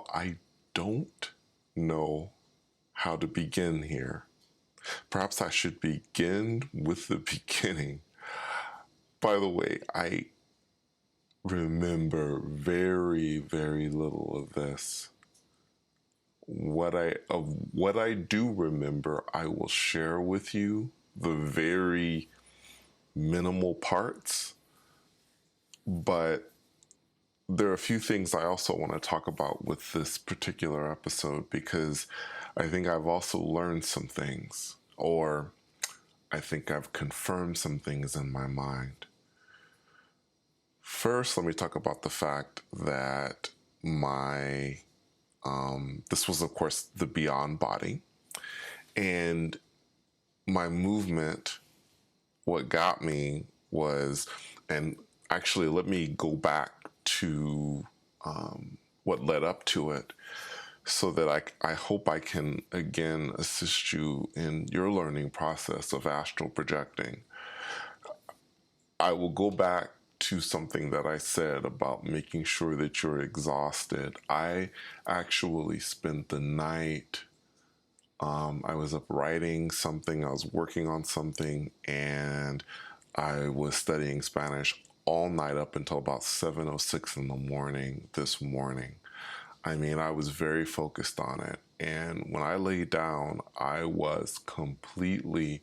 Well, I don't know how to begin here. Perhaps I should begin with the beginning. By the way, I remember very, very little of this. What I do remember, I will share with you the very minimal parts, but there are a few things I also want to talk about with this particular episode because I think I've also learned some things, or I think I've confirmed some things in my mind. First, let me talk about the fact that this was, of course, the beyond body, and my movement, what got me was, and actually, let me go back to what led up to it so that I hope I can again assist you in your learning process of astral projecting. I will go back to something that I said about making sure that you're exhausted. I actually spent the night, I was up writing something, I was working on something, and I was studying Spanish all night up until about 7:06 in the morning this morning. I mean, I was very focused on it. And when I lay down, I was completely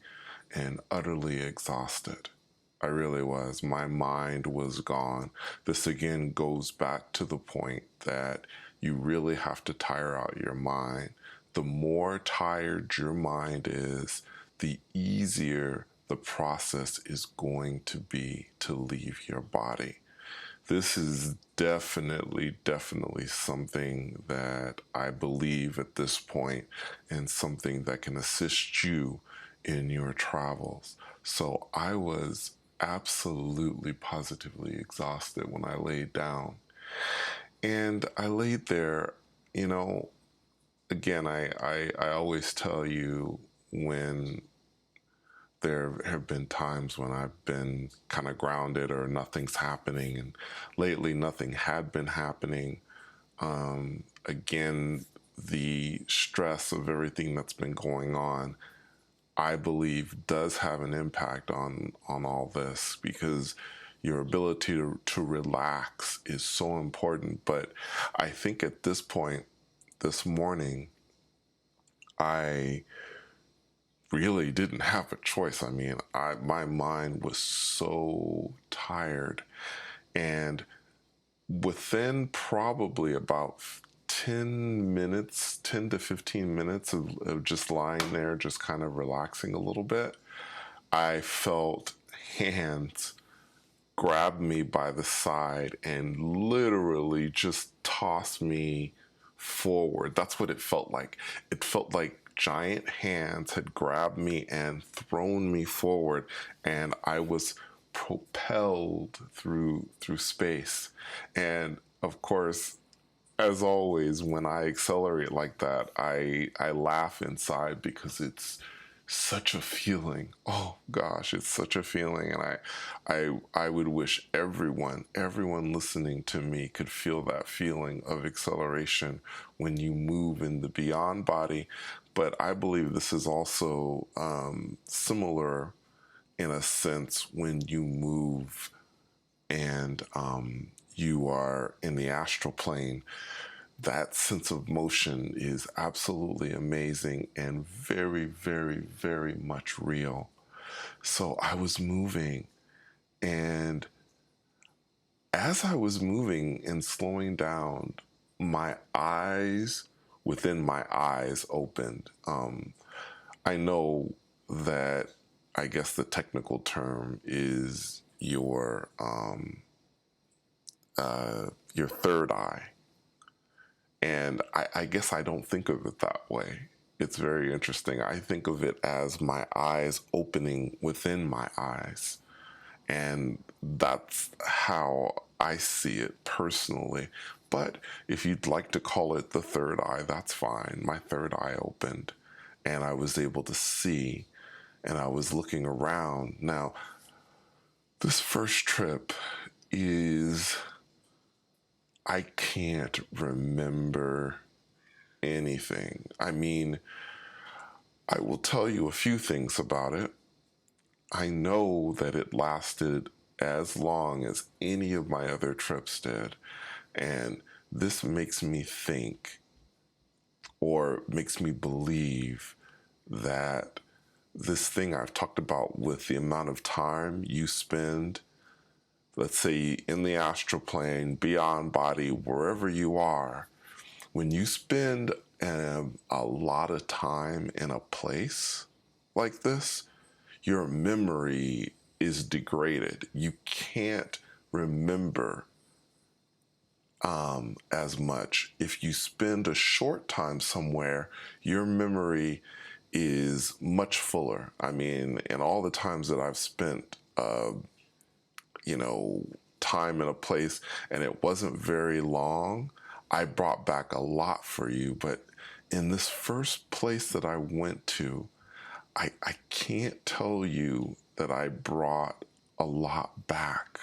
and utterly exhausted. I really was. My mind was gone. This again goes back to the point that you really have to tire out your mind. The more tired your mind is, the easier the process is going to be to leave your body. This is definitely something that I believe at this point and something that can assist you in your travels. So I was absolutely positively exhausted when I laid down. And I laid there, you know, again, I always tell you when there have been times when I've been kind of grounded or nothing's happening, and lately nothing had been happening. Again, the stress of everything that's been going on, I believe, does have an impact on all this because your ability to relax is so important. But I think at this point, this morning, I really didn't have a choice. I mean, my mind was so tired, and within probably about 10 minutes, 10 to 15 minutes of just lying there, just kind of relaxing a little bit, I felt hands grab me by the side and literally just toss me forward. That's what it felt like. It felt like giant hands had grabbed me and thrown me forward, and I was propelled through space. And of course, as always, when I accelerate like that, I laugh inside because it's such a feeling. Oh gosh, it's such a feeling, and I would wish everyone listening to me could feel that feeling of acceleration when you move in the beyond body. But I believe this is also similar in a sense when you move and you are in the astral plane. That sense of motion is absolutely amazing and very much real. So I was moving, and as I was moving and slowing down, my eyes within my eyes opened. I know that, I guess the technical term is your third eye. And I guess I don't think of it that way. It's very interesting. I think of it as my eyes opening within my eyes. And that's how I see it personally. But if you'd like to call it the third eye, that's fine. My third eye opened and I was able to see, and I was looking around. Now, this first trip is, I can't remember anything. I mean, I will tell you a few things about it. I know that it lasted as long as any of my other trips did. And this makes me think, or makes me believe, that this thing I've talked about with the amount of time you spend, let's say in the astral plane, beyond body, wherever you are, when you spend a lot of time in a place like this, your memory is degraded. You can't remember as much. If you spend a short time somewhere, your memory is much fuller. I mean, in all the times that I've spent, you know, time in a place and it wasn't very long, I brought back a lot for you. But in this first place that I went to, I can't tell you that I brought a lot back.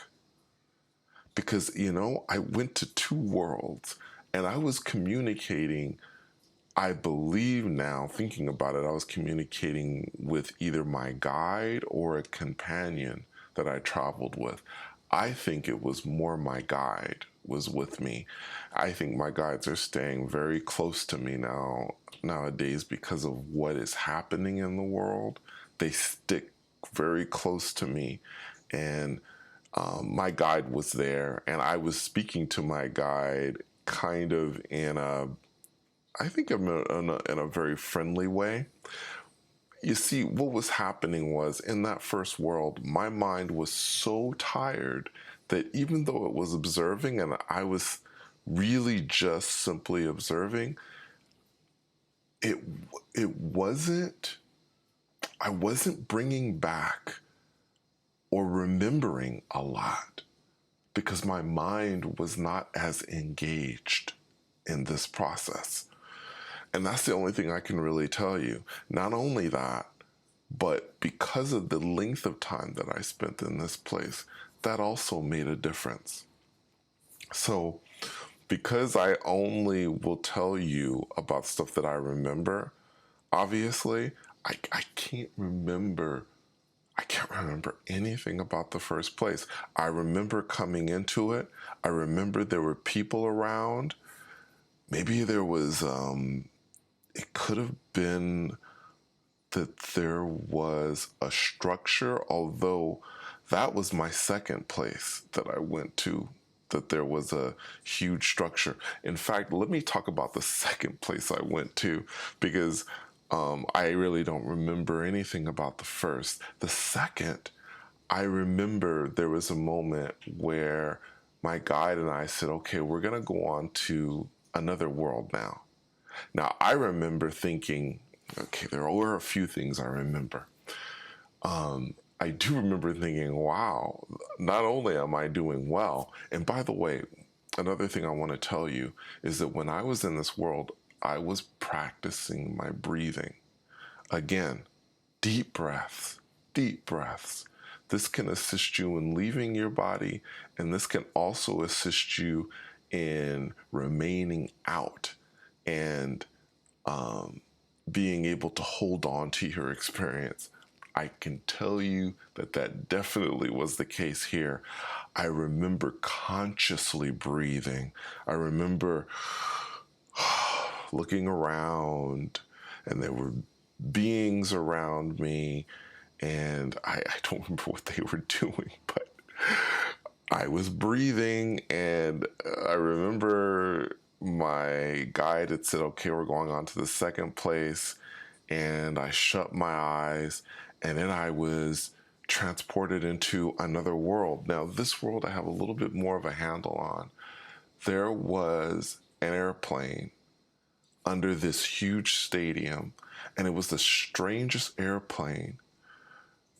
Because, you know, I went to two worlds and I was communicating. I believe now, thinking about it, I was communicating with either my guide or a companion that I traveled with. I think it was more my guide was with me. I think my guides are staying very close to me nowadays because of what is happening in the world. They stick very close to me, and my guide was there, and I was speaking to my guide kind of in a, I think in a very friendly way. You see, what was happening was in that first world, my mind was so tired that even though it was observing and I was really just simply observing, it it wasn't, I wasn't bringing back or remembering a lot because my mind was not as engaged in this process. And that's the only thing I can really tell you. Not only that, but because of the length of time that I spent in this place, that also made a difference. So, because I only will tell you about stuff that I remember, obviously, I can't remember. I can't remember anything about the first place. I remember coming into it. I remember there were people around. Maybe there was, it could have been that there was a structure, although that was my second place that I went to, that there was a huge structure. In fact, let me talk about the second place I went to because I really don't remember anything about the first. The second, I remember there was a moment where my guide and I said, okay, we're going to go on to another world now. Now, I remember thinking, okay, there were a few things I remember. I do remember thinking, wow, not only am I doing well, and by the way, another thing I want to tell you is that when I was in this world, I was practicing my breathing. Again, deep breaths, deep breaths. This can assist you in leaving your body, and this can also assist you in remaining out and being able to hold on to your experience. I can tell you that that definitely was the case here. I remember consciously breathing. I remember looking around, and there were beings around me, and I don't remember what they were doing, but I was breathing, and I remember my guide had said, okay, we're going on to the second place, and I shut my eyes, and then I was transported into another world. Now, this world I have a little bit more of a handle on. There was an airplane under this huge stadium, and it was the strangest airplane.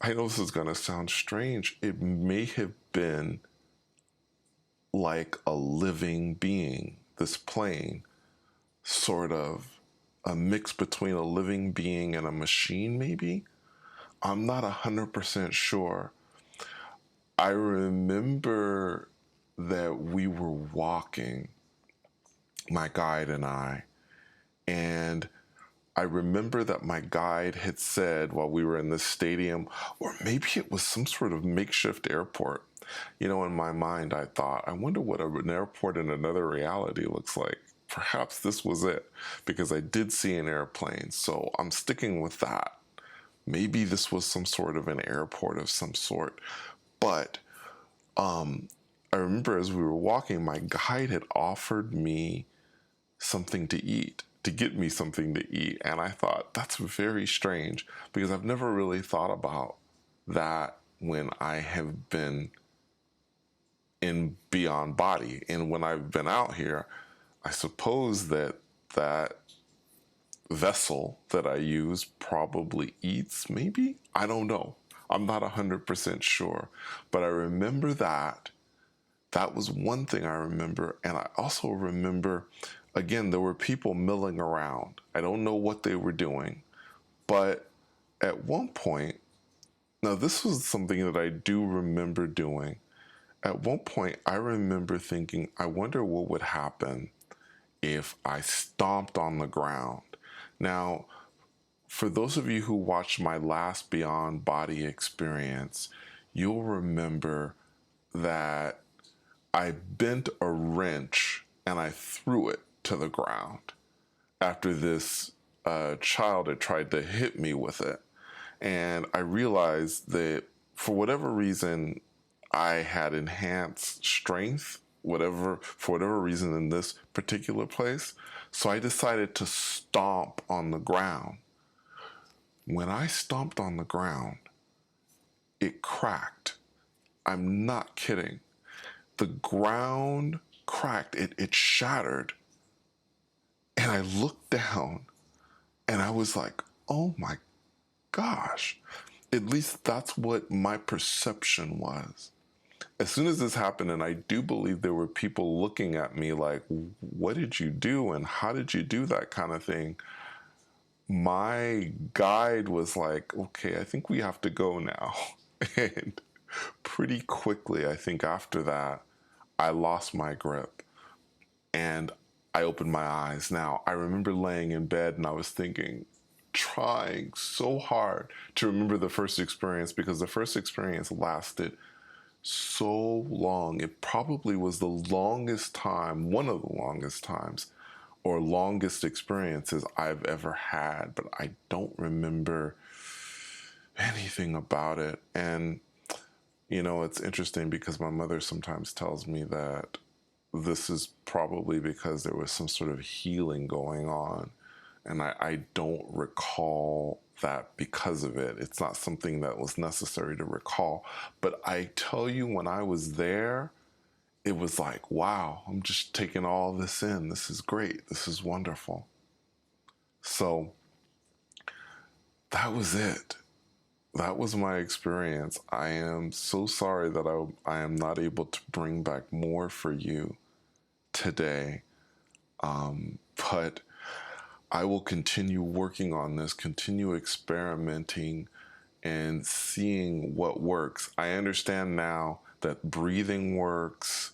I know this is going to sound strange. It may have been like a living being, this plane, sort of a mix between a living being and a machine, maybe. I'm not 100% sure. I remember that we were walking my guide and I. And I remember that my guide had said while we were in this stadium, or maybe it was some sort of makeshift airport. You know, in my mind, I thought, I wonder what an airport in another reality looks like. Perhaps this was it, because I did see an airplane. So I'm sticking with that. Maybe this was some sort of an airport of some sort. But I remember as we were walking, my guide had offered me something to eat, to get me something to eat. And I thought, that's very strange, because I've never really thought about that when I have been in beyond body. And when I've been out here, I suppose that that vessel that I use probably eats, maybe? I don't know. I'm not 100% sure. But I remember that. That was one thing I remember. And I also remember, again, there were people milling around. I don't know what they were doing. But at one point, now this was something that I do remember doing. At one point, I remember thinking, I wonder what would happen if I stomped on the ground. Now, for those of you who watched my last Beyond Body experience, you'll remember that I bent a wrench and I threw it to the ground after this child had tried to hit me with it. And I realized that for whatever reason, I had enhanced strength, for whatever reason in this particular place. So I decided to stomp on the ground. When I stomped on the ground, it cracked. I'm not kidding. The ground cracked, it shattered. And I looked down and I was like, oh my gosh. At least that's what my perception was. As soon as this happened, and I do believe there were people looking at me like, what did you do? And how did you do that kind of thing? My guide was like, okay, I think we have to go now. And pretty quickly, I think after that, I lost my grip and I opened my eyes. Now, I remember laying in bed and I was thinking, trying so hard to remember the first experience, because the first experience lasted so long. It probably was the longest time, one of the longest times, or longest experiences I've ever had, but I don't remember anything about it. And, you know, it's interesting because my mother sometimes tells me that this is probably because there was some sort of healing going on. And I don't recall that because of it. It's not something that was necessary to recall. But I tell you, when I was there, it was like, wow, I'm just taking all this in. This is great. This is wonderful. So that was it. That was my experience. I am so sorry that I am not able to bring back more for you today. But I will continue working on this, continue experimenting and seeing what works. I understand now that breathing works,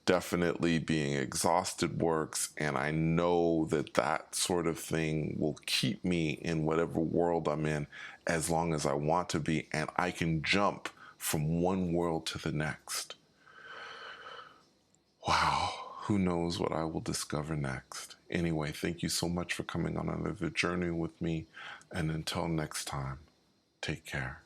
definitely being exhausted works, and I know that that sort of thing will keep me in whatever world I'm in as long as I want to be, and I can jump from one world to the next. Wow, who knows what I will discover next. Anyway, thank you so much for coming on another journey with me, and until next time, take care.